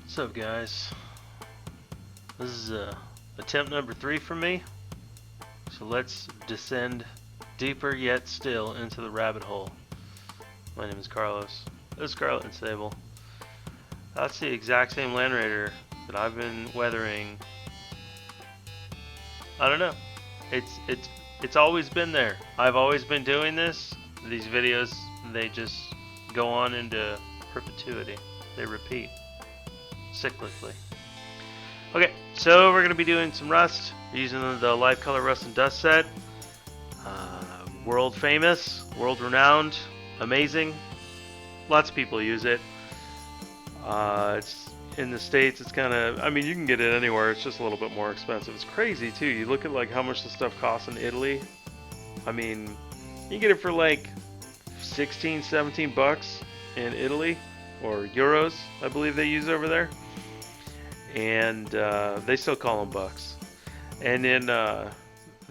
What's up, guys? This is attempt number 3 for me. So let's descend deeper yet still into the rabbit hole. My name is Carlos. This is Scarlet and Sable. That's the exact same Land Raider that I've been weathering. I don't know. It's always been there. I've always been doing this. These videos, they just go on into perpetuity. They repeat cyclically. Okay, so we're going to be doing some rust using the Live Color Rust and Dust set. World famous, world renowned, amazing. Lots of people use it. It's in the States. It's kind of, I mean, you can get it anywhere. It's just a little bit more expensive. It's crazy too. You look at like how much the stuff costs in Italy. I mean, you get it for like 16, 17 bucks in Italy, or euros, I believe they use over there. And they still call them bucks. And in the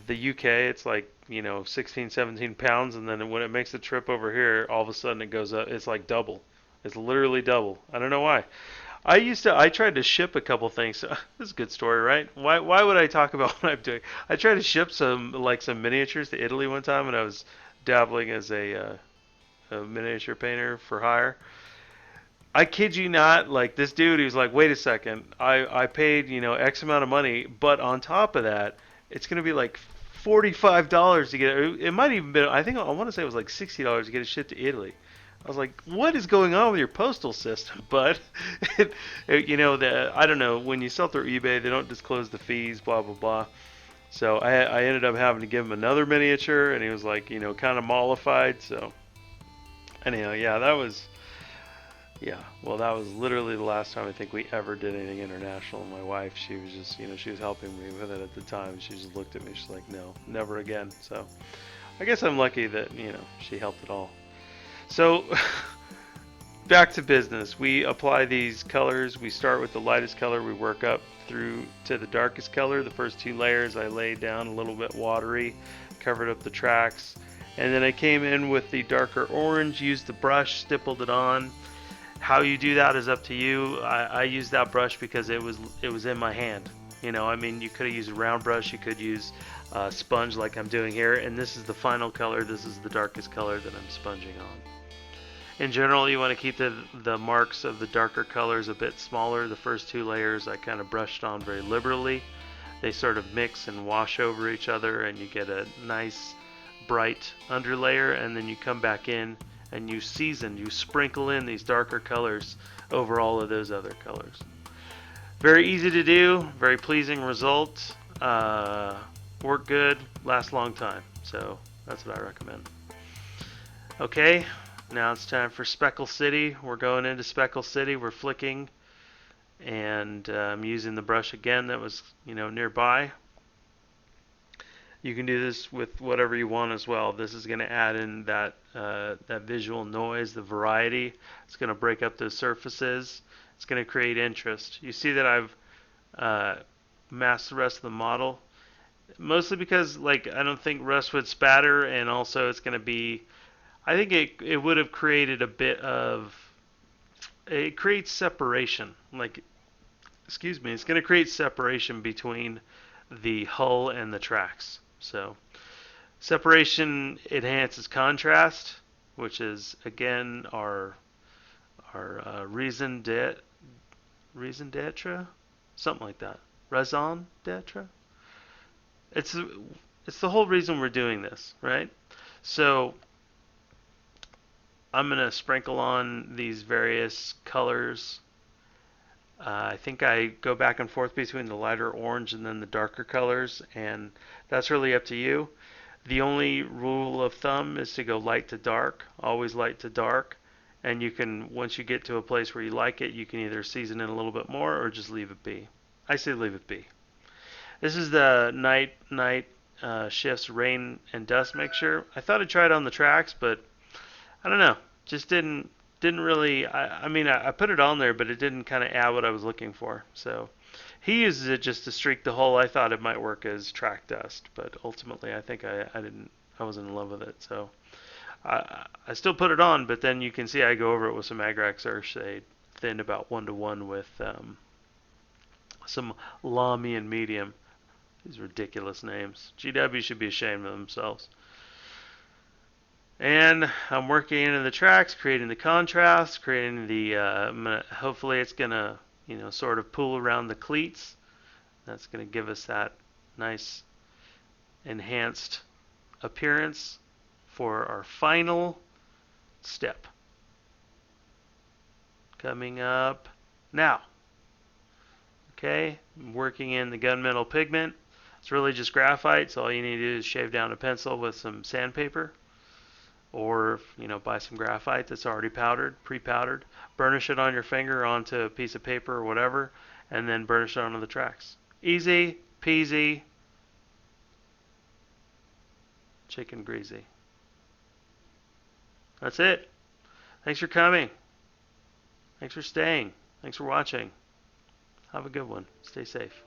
UK, it's like, 16, 17 pounds, and then when it makes the trip over here, all of a sudden it goes up. It's like double. It's literally double. I don't know why. I tried to ship a couple things. This is a good story, right? Why would I talk about what I'm doing? I tried to ship some miniatures to Italy one time, and I was dabbling as a miniature painter for hire. I kid you not, like this dude, he was like, wait a second, I paid, X amount of money, but on top of that, it's going to be like $45 to get it. It might even be, I want to say it was like $60 to get it shipped to Italy. I was like, what is going on with your postal system? But, I don't know, when you sell through eBay, they don't disclose the fees, blah, blah, blah. So I ended up having to give him another miniature, and he was like, kind of mollified. So, anyhow, well, that was literally the last time I think we ever did anything international. My wife, she was just, she was helping me with it at the time. She just looked at me, she's like, no, never again. So I guess I'm lucky that, she helped it all. So back to business. We apply these colors. We start with the lightest color. We work up through to the darkest color. The first 2 layers I laid down a little bit watery, covered up the tracks. And then I came in with the darker orange, used the brush, stippled it on. How you do that is up to you. I used that brush because it was in my hand. I mean, you could have used a round brush. You could use a sponge like I'm doing here. And this is the final color. This is the darkest color that I'm sponging on. In general, you want to keep the marks of the darker colors a bit smaller. The first 2 layers I kind of brushed on very liberally. They sort of mix and wash over each other, and you get a nice bright underlayer, and then you come back in and you sprinkle in these darker colors over all of those other colors. Very easy to do, very pleasing result, work good, last a long time. So that's what I recommend. Okay, now it's time for Speckle City. We're going into Speckle City, we're flicking, and I'm using the brush again that was nearby. You can do this with whatever you want as well. This is going to add in that visual noise, the variety. It's going to break up those surfaces. It's going to create interest. You see that I've masked the rest of the model, mostly because I don't think rust would spatter, and also it's going to be, I think it would have created a bit of, it creates separation. It's going to create separation between the hull and the tracks. So separation enhances contrast, which is again our raison d'etre, something like that. Raison d'etre. It's the whole reason we're doing this, right? So I'm gonna sprinkle on these various colors. I think I go back and forth between the lighter orange and then the darker colors, and that's really up to you. The only rule of thumb is to go light to dark, always light to dark, and you can, once you get to a place where you like it, you can either season it a little bit more or just leave it be. I say leave it be. This is the night shifts rain and dust mixture. I thought I'd try it on the tracks, but I don't know, just didn't really, I mean, I put it on there, but it didn't kind of add what I was looking for. So he uses it just to streak the hull. I thought it might work as track dust, but ultimately I think I wasn't in love with it. So I still put it on, but then you can see I go over it with some Agrax Earthshade thinned about 1-to-1 with some Lamy and medium. These ridiculous names. GW should be ashamed of themselves. And I'm working in the tracks, creating the contrast, creating the, hopefully it's going to, sort of pool around the cleats. That's going to give us that nice enhanced appearance for our final step. Coming up now. Okay, I'm working in the gunmetal pigment. It's really just graphite, so all you need to do is shave down a pencil with some sandpaper. Or, buy some graphite that's already powdered, pre-powdered. Burnish it on your finger onto a piece of paper or whatever, and then burnish it onto the tracks. Easy peasy, chicken greasy. That's it. Thanks for coming. Thanks for staying. Thanks for watching. Have a good one. Stay safe.